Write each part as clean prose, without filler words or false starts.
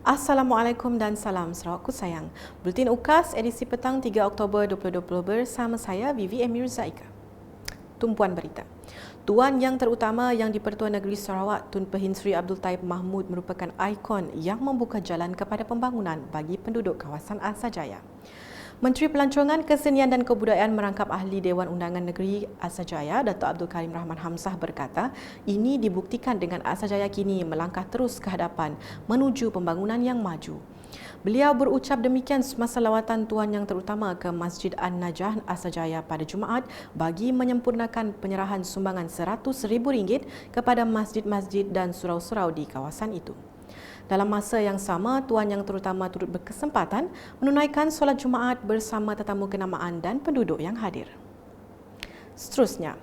Assalamualaikum dan salam Sarawakku sayang. Bulletin UKAS edisi petang 3 Oktober 2020 bersama saya Vivi Emir Zaika. Tumpuan berita. Tuan Yang Terutama Yang di-Pertuan Negeri Sarawak Tun Pehin Sri Abdul Taib Mahmud merupakan ikon yang membuka jalan kepada pembangunan bagi penduduk kawasan Asajaya. Menteri Pelancongan, Kesenian dan Kebudayaan merangkap Ahli Dewan Undangan Negeri Asajaya, Datuk Abdul Karim Rahman Hamzah berkata, ini dibuktikan dengan Asajaya kini melangkah terus ke hadapan menuju pembangunan yang maju. Beliau berucap demikian semasa lawatan Tuan Yang Terutama ke Masjid An-Najah Asajaya pada Jumaat bagi menyempurnakan penyerahan sumbangan RM100,000 kepada masjid-masjid dan surau-surau di kawasan itu. Dalam masa yang sama, Tuan Yang Terutama turut berkesempatan menunaikan solat Jumaat bersama tetamu kenamaan dan penduduk yang hadir. Seterusnya,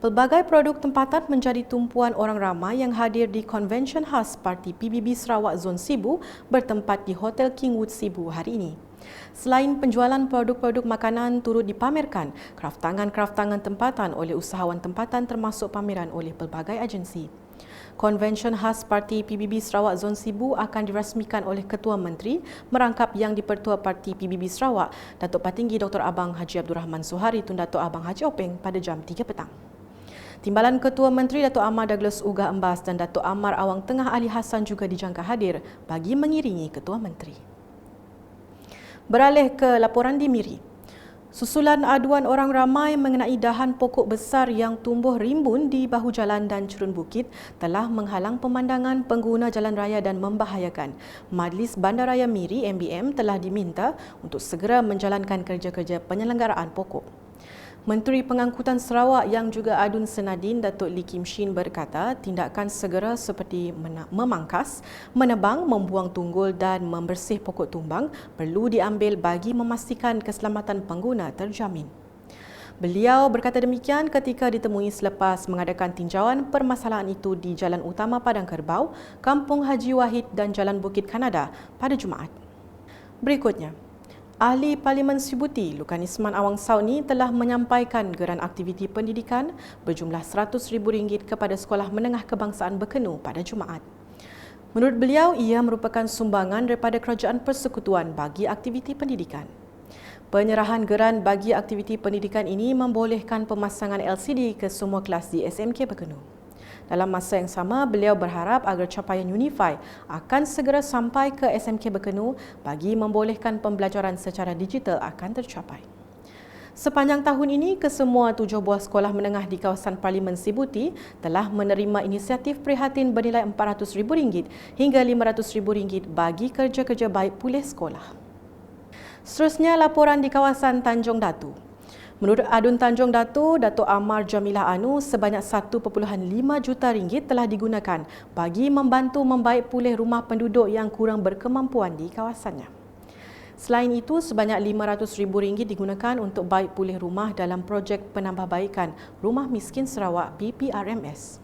pelbagai produk tempatan menjadi tumpuan orang ramai yang hadir di Convention khas Parti PBB Sarawak Zon Sibu bertempat di Hotel Kingwood Sibu hari ini. Selain penjualan produk-produk makanan turut dipamerkan kraftangan-kraftangan tempatan oleh usahawan tempatan termasuk pameran oleh pelbagai agensi. Konvensyen khas Parti PBB Sarawak Zon Sibu akan dirasmikan oleh Ketua Menteri merangkap Yang di-Pertua Parti PBB Sarawak, Datuk Patinggi Dr. Abang Haji Abdul Rahman Suhari Tun Datuk Abang Haji Openg pada jam 3 petang. Timbalan Ketua Menteri Datuk Amar Douglas Ugah Embas dan Datuk Amar Awang Tengah Ali Hassan juga dijangka hadir bagi mengiringi Ketua Menteri. Beralih ke laporan di Miri. Susulan aduan orang ramai mengenai dahan pokok besar yang tumbuh rimbun di bahu jalan dan cerun bukit telah menghalang pemandangan pengguna jalan raya dan membahayakan. Majlis Bandaraya Miri MBM telah diminta untuk segera menjalankan kerja-kerja penyelenggaraan pokok. Menteri Pengangkutan Sarawak yang juga Adun Senadin Datuk Lee Kim Shin berkata tindakan segera seperti memangkas, menebang, membuang tunggul dan membersih pokok tumbang perlu diambil bagi memastikan keselamatan pengguna terjamin. Beliau berkata demikian ketika ditemui selepas mengadakan tinjauan permasalahan itu di Jalan Utama Padang Kerbau, Kampung Haji Wahid dan Jalan Bukit Kanada pada Jumaat. Berikutnya, Ahli Parlimen Sibuti, Lukan Isman Awang Sauni telah menyampaikan geran aktiviti pendidikan berjumlah RM100,000 kepada Sekolah Menengah Kebangsaan Bekenu pada Jumaat. Menurut beliau, ia merupakan sumbangan daripada Kerajaan Persekutuan bagi aktiviti pendidikan. Penyerahan geran bagi aktiviti pendidikan ini membolehkan pemasangan LCD ke semua kelas di SMK Bekenu. Dalam masa yang sama, beliau berharap agar capaian Unify akan segera sampai ke SMK Bekenu bagi membolehkan pembelajaran secara digital akan tercapai. Sepanjang tahun ini, kesemua 7 buah sekolah menengah di kawasan Parlimen Sibuti telah menerima inisiatif prihatin bernilai RM400,000 hingga RM500,000 bagi kerja-kerja baik pulih sekolah. Seterusnya, laporan di kawasan Tanjung Datu. Menurut Adun Tanjung Datu, Datuk Amar Jamilah Anu, sebanyak RM1.5 juta telah digunakan bagi membantu membaik pulih rumah penduduk yang kurang berkemampuan di kawasannya. Selain itu, sebanyak RM500,000 digunakan untuk baik pulih rumah dalam projek penambahbaikan Rumah Miskin Sarawak PPRMS.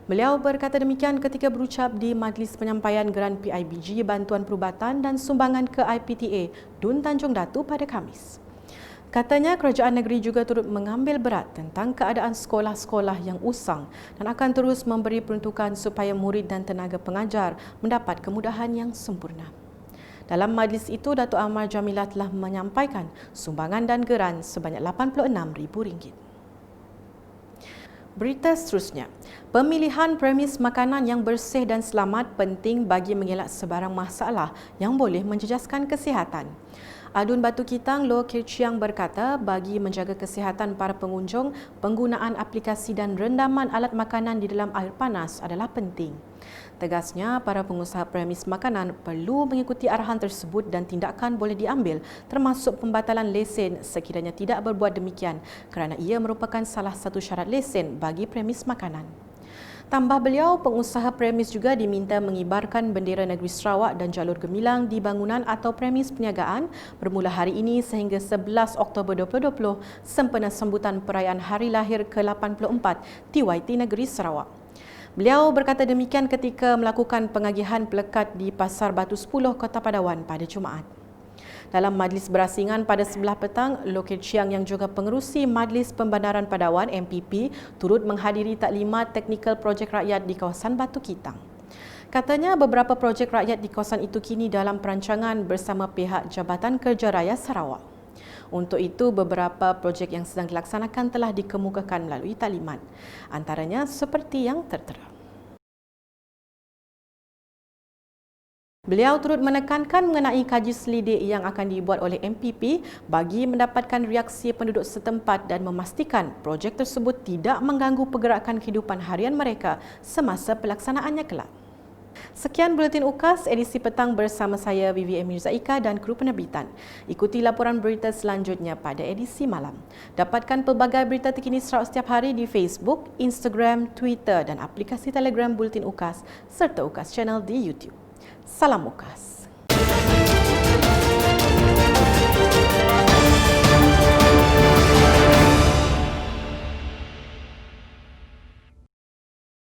Beliau berkata demikian ketika berucap di Majlis Penyampaian Geran PIBG Bantuan Perubatan dan Sumbangan ke IPTA Dun Tanjung Datu pada Khamis. Katanya kerajaan negeri juga turut mengambil berat tentang keadaan sekolah-sekolah yang usang dan akan terus memberi peruntukan supaya murid dan tenaga pengajar mendapat kemudahan yang sempurna. Dalam majlis itu, Datuk Amar Jamilah telah menyampaikan sumbangan dan geran sebanyak RM86,000. Berita seterusnya, pemilihan premis makanan yang bersih dan selamat penting bagi mengelak sebarang masalah yang boleh menjejaskan kesihatan. Adun Batu Kitang Loh Kirchiang berkata bagi menjaga kesihatan para pengunjung, penggunaan aplikasi dan rendaman alat makanan di dalam air panas adalah penting. Tegasnya, para pengusaha premis makanan perlu mengikuti arahan tersebut dan tindakan boleh diambil termasuk pembatalan lesen sekiranya tidak berbuat demikian kerana ia merupakan salah satu syarat lesen bagi premis makanan. Tambah beliau, pengusaha premis juga diminta mengibarkan bendera negeri Sarawak dan jalur gemilang di bangunan atau premis perniagaan bermula hari ini sehingga 11 Oktober 2020 sempena sambutan perayaan Hari Lahir ke-84 TYT Negeri Sarawak. Beliau berkata demikian ketika melakukan pengagihan pelekat di Pasar Batu 10 Kota Padawan pada Jumaat. Dalam majlis berasingan pada sebelah petang, Lokir Chiang yang juga pengerusi Majlis Pembandaran Padawan MPP turut menghadiri taklimat teknikal projek rakyat di kawasan Batu Kitang. Katanya beberapa projek rakyat di kawasan itu kini dalam perancangan bersama pihak Jabatan Kerja Raya Sarawak. Untuk itu, beberapa projek yang sedang dilaksanakan telah dikemukakan melalui taliman. Antaranya seperti yang tertera. Beliau turut menekankan mengenai kaji selidik yang akan dibuat oleh MPP bagi mendapatkan reaksi penduduk setempat dan memastikan projek tersebut tidak mengganggu pergerakan kehidupan harian mereka semasa pelaksanaannya kelak. Sekian Buletin UKAS edisi petang bersama saya Vivi Mirzaika dan kru penerbitan. Ikuti laporan berita selanjutnya pada edisi malam. Dapatkan pelbagai berita terkini Sarawak setiap hari di Facebook, Instagram, Twitter dan aplikasi Telegram Buletin UKAS serta UKAS Channel di YouTube. Salam UKAS.